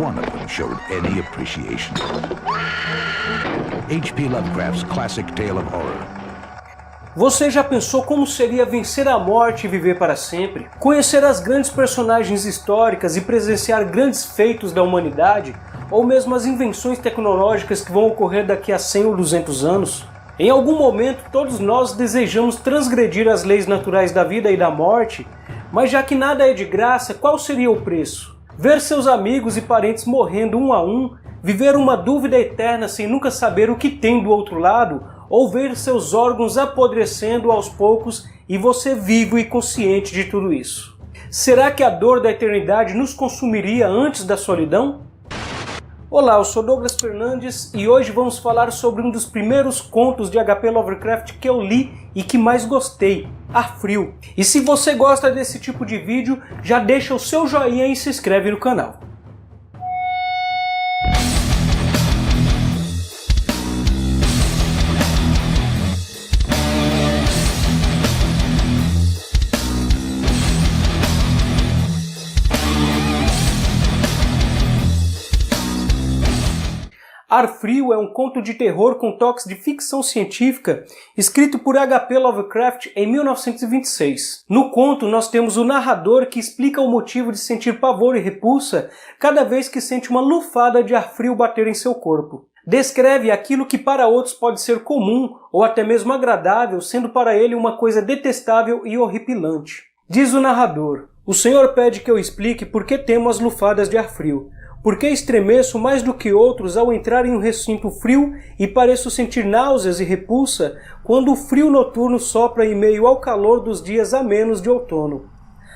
one of them showed any appreciation. H.P. Lovecraft's classic tale of horror. Você já pensou como seria vencer a morte e viver para sempre? Conhecer as grandes personagens históricas e presenciar grandes feitos da humanidade? Ou mesmo as invenções tecnológicas que vão ocorrer daqui a 100 ou 200 anos? Em algum momento todos nós desejamos transgredir as leis naturais da vida e da morte, mas já que nada é de graça, qual seria o preço? Ver seus amigos e parentes morrendo um a um, viver uma dúvida eterna sem nunca saber o que tem do outro lado, ou ver seus órgãos apodrecendo aos poucos e você vivo e consciente de tudo isso? Será que a dor da eternidade nos consumiria antes da solidão? Olá, eu sou Douglas Fernandes e hoje vamos falar sobre um dos primeiros contos de H.P. Lovecraft que eu li e que mais gostei, Ar Frio. E se você gosta desse tipo de vídeo, já deixa o seu joinha e se inscreve no canal. Ar Frio é um conto de terror com toques de ficção científica escrito por H.P. Lovecraft em 1926. No conto nós temos o narrador que explica o motivo de sentir pavor e repulsa cada vez que sente uma lufada de ar frio bater em seu corpo. Descreve aquilo que para outros pode ser comum ou até mesmo agradável, sendo para ele uma coisa detestável e horripilante. Diz o narrador: "O Senhor pede que eu explique por que temo as lufadas de ar frio. Porque estremeço mais do que outros ao entrar em um recinto frio e pareço sentir náuseas e repulsa quando o frio noturno sopra em meio ao calor dos dias amenos de outono.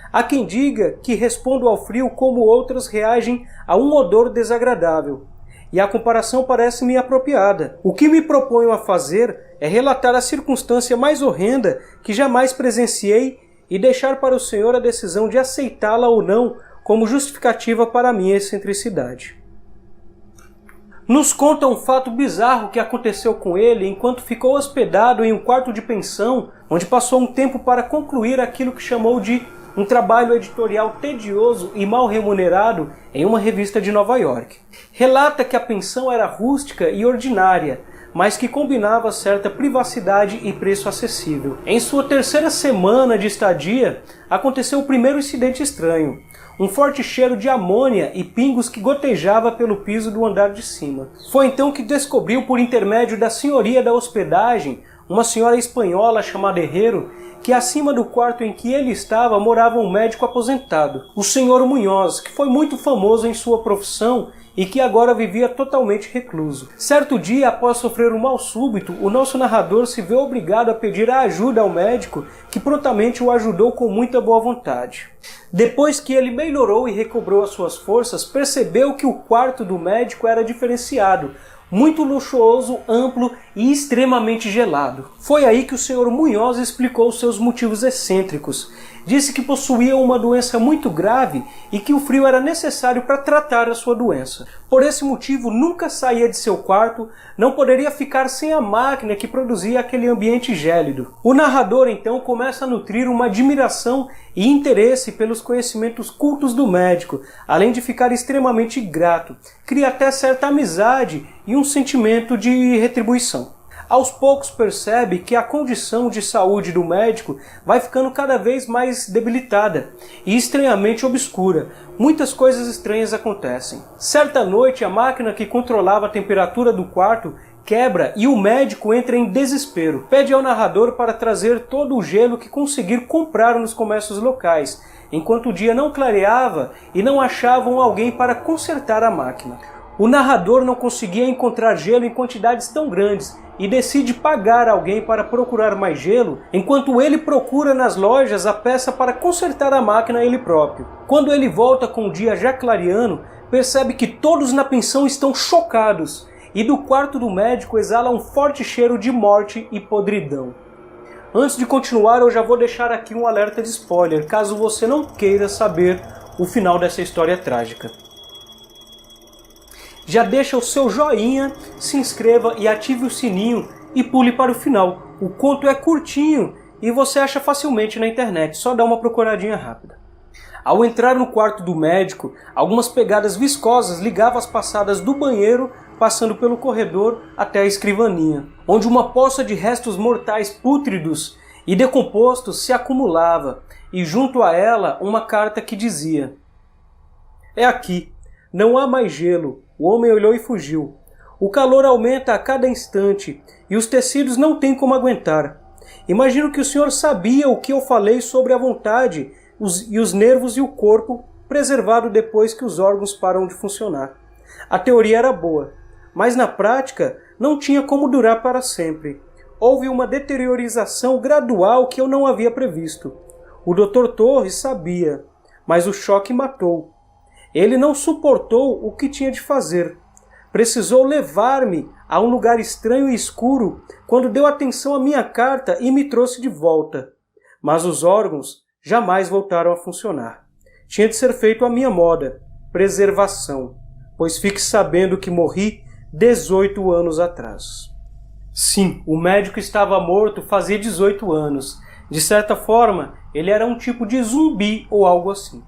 Há quem diga que respondo ao frio como outras reagem a um odor desagradável. E a comparação parece-me apropriada. O que me proponho a fazer é relatar a circunstância mais horrenda que jamais presenciei e deixar para o Senhor a decisão de aceitá-la ou não como justificativa para a minha excentricidade." Nos conta um fato bizarro que aconteceu com ele enquanto ficou hospedado em um quarto de pensão, onde passou um tempo para concluir aquilo que chamou de um trabalho editorial tedioso e mal remunerado em uma revista de Nova York. Relata que a pensão era rústica e ordinária, mas que combinava certa privacidade e preço acessível. Em sua terceira semana de estadia, aconteceu o primeiro incidente estranho. Um forte cheiro de amônia e pingos que gotejava pelo piso do andar de cima. Foi então que descobriu por intermédio da senhoria da hospedagem, uma senhora espanhola chamada Herrero, que acima do quarto em que ele estava morava um médico aposentado, o Sr. Munhoz, que foi muito famoso em sua profissão e que agora vivia totalmente recluso. Certo dia, após sofrer um mal súbito, o nosso narrador se vê obrigado a pedir a ajuda ao médico, que prontamente o ajudou com muita boa vontade. Depois que ele melhorou e recobrou as suas forças, percebeu que o quarto do médico era diferenciado, muito luxuoso, amplo e extremamente gelado. Foi aí que o Sr. Munhoz explicou seus motivos excêntricos. Disse que possuía uma doença muito grave e que o frio era necessário para tratar a sua doença. Por esse motivo, nunca saía de seu quarto, não poderia ficar sem a máquina que produzia aquele ambiente gélido. O narrador então começa a nutrir uma admiração e interesse pelos conhecimentos cultos do médico, além de ficar extremamente grato. Cria até certa amizade e um sentimento de retribuição. Aos poucos percebe que a condição de saúde do médico vai ficando cada vez mais debilitada e estranhamente obscura. Muitas coisas estranhas acontecem. Certa noite, a máquina que controlava a temperatura do quarto quebra e o médico entra em desespero. Pede ao narrador para trazer todo o gelo que conseguir comprar nos comércios locais, enquanto o dia não clareava e não achavam alguém para consertar a máquina. O narrador não conseguia encontrar gelo em quantidades tão grandes e decide pagar alguém para procurar mais gelo, enquanto ele procura nas lojas a peça para consertar a máquina ele próprio. Quando ele volta com o dia já clareando, percebe que todos na pensão estão chocados e do quarto do médico exala um forte cheiro de morte e podridão. Antes de continuar, eu já vou deixar aqui um alerta de spoiler, caso você não queira saber o final dessa história trágica. Já deixa o seu joinha, se inscreva e ative o sininho e pule para o final. O conto é curtinho e você acha facilmente na internet, só dá uma procuradinha rápida. Ao entrar no quarto do médico, algumas pegadas viscosas ligavam as passadas do banheiro, passando pelo corredor até a escrivaninha, onde uma poça de restos mortais pútridos e decompostos se acumulava, e junto a ela uma carta que dizia: "É aqui, não há mais gelo." O homem olhou e fugiu. "O calor aumenta a cada instante e os tecidos não têm como aguentar. Imagino que o senhor sabia o que eu falei sobre a vontade e os nervos e o corpo preservado depois que os órgãos param de funcionar. A teoria era boa, mas na prática não tinha como durar para sempre. Houve uma deteriorização gradual que eu não havia previsto. O Dr. Torres sabia, mas o choque matou. Ele não suportou o que tinha de fazer. Precisou levar-me a um lugar estranho e escuro quando deu atenção à minha carta e me trouxe de volta. Mas os órgãos jamais voltaram a funcionar. Tinha de ser feito à minha moda, preservação, pois fique sabendo que morri 18 anos atrás." Sim, o médico estava morto fazia 18 anos. De certa forma, ele era um tipo de zumbi ou algo assim.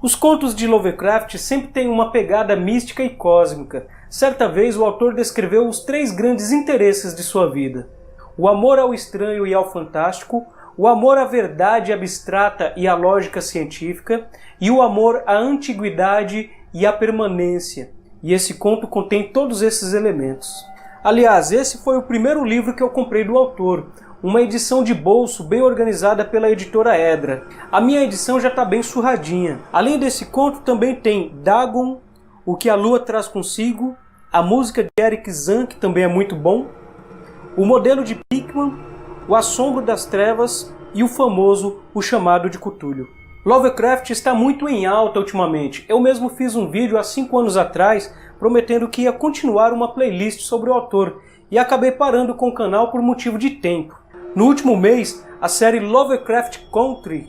Os contos de Lovecraft sempre têm uma pegada mística e cósmica. Certa vez o autor descreveu os 3 grandes interesses de sua vida: o amor ao estranho e ao fantástico, o amor à verdade abstrata e à lógica científica, e o amor à antiguidade e à permanência. E esse conto contém todos esses elementos. Aliás, esse foi o primeiro livro que eu comprei do autor, uma edição de bolso bem organizada pela editora Edra. A minha edição já está bem surradinha. Além desse conto, também tem Dagon, O que a Lua Traz Consigo, a música de Eric Zahn, que também é muito bom, o modelo de Pickman, o Assombro das Trevas e o famoso O Chamado de Cthulhu. Lovecraft está muito em alta ultimamente. Eu mesmo fiz um vídeo há 5 anos atrás prometendo que ia continuar uma playlist sobre o autor e acabei parando com o canal por motivo de tempo. No último mês, a série Lovecraft Country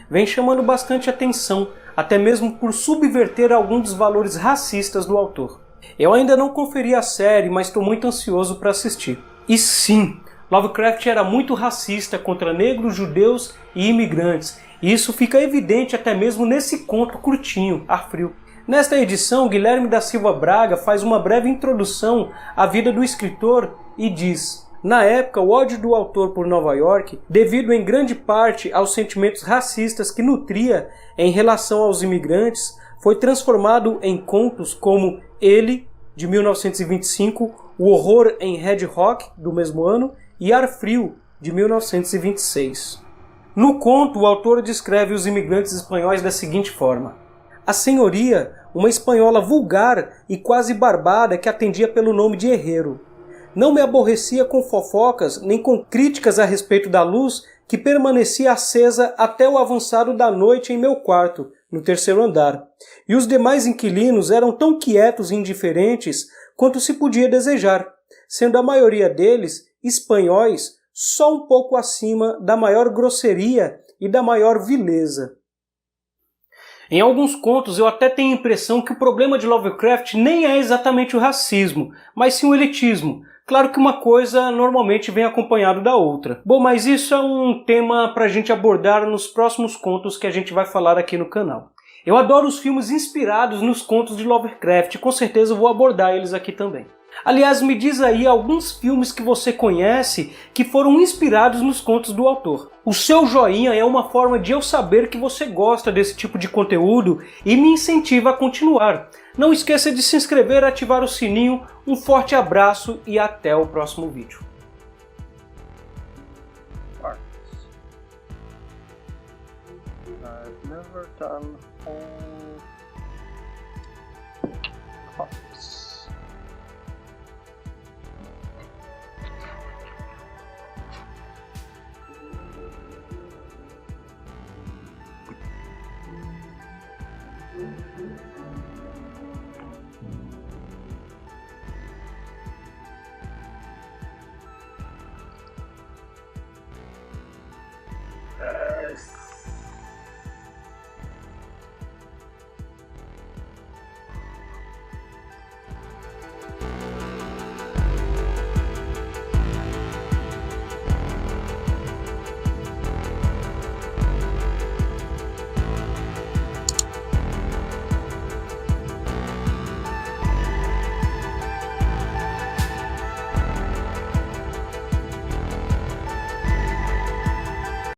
vem chamando bastante atenção, até mesmo por subverter alguns dos valores racistas do autor. Eu ainda não conferi a série, mas estou muito ansioso para assistir. E sim, Lovecraft era muito racista contra negros, judeus e imigrantes. E isso fica evidente até mesmo nesse conto curtinho, Ar Frio. Nesta edição, Guilherme da Silva Braga faz uma breve introdução à vida do escritor e diz: "Na época, o ódio do autor por Nova York, devido em grande parte aos sentimentos racistas que nutria em relação aos imigrantes, foi transformado em contos como Ele, de 1925, O Horror em Red Rock, do mesmo ano, e Ar Frio, de 1926. No conto, o autor descreve os imigrantes espanhóis da seguinte forma: "A senhoria, uma espanhola vulgar e quase barbada que atendia pelo nome de herreiro. Não me aborrecia com fofocas nem com críticas a respeito da luz que permanecia acesa até o avançado da noite em meu quarto, no 3º andar. E os demais inquilinos eram tão quietos e indiferentes quanto se podia desejar, sendo a maioria deles espanhóis só um pouco acima da maior grosseria e da maior vileza." Em alguns contos eu até tenho a impressão que o problema de Lovecraft nem é exatamente o racismo, mas sim o elitismo. Claro que uma coisa normalmente vem acompanhado da outra. Bom, mas isso é um tema para a gente abordar nos próximos contos que a gente vai falar aqui no canal. Eu adoro os filmes inspirados nos contos de Lovecraft e com certeza vou abordar eles aqui também. Aliás, me diz aí alguns filmes que você conhece que foram inspirados nos contos do autor. O seu joinha é uma forma de eu saber que você gosta desse tipo de conteúdo e me incentiva a continuar. Não esqueça de se inscrever e ativar o sininho. Um forte abraço e até o próximo vídeo. I've never done whole cups. Yes.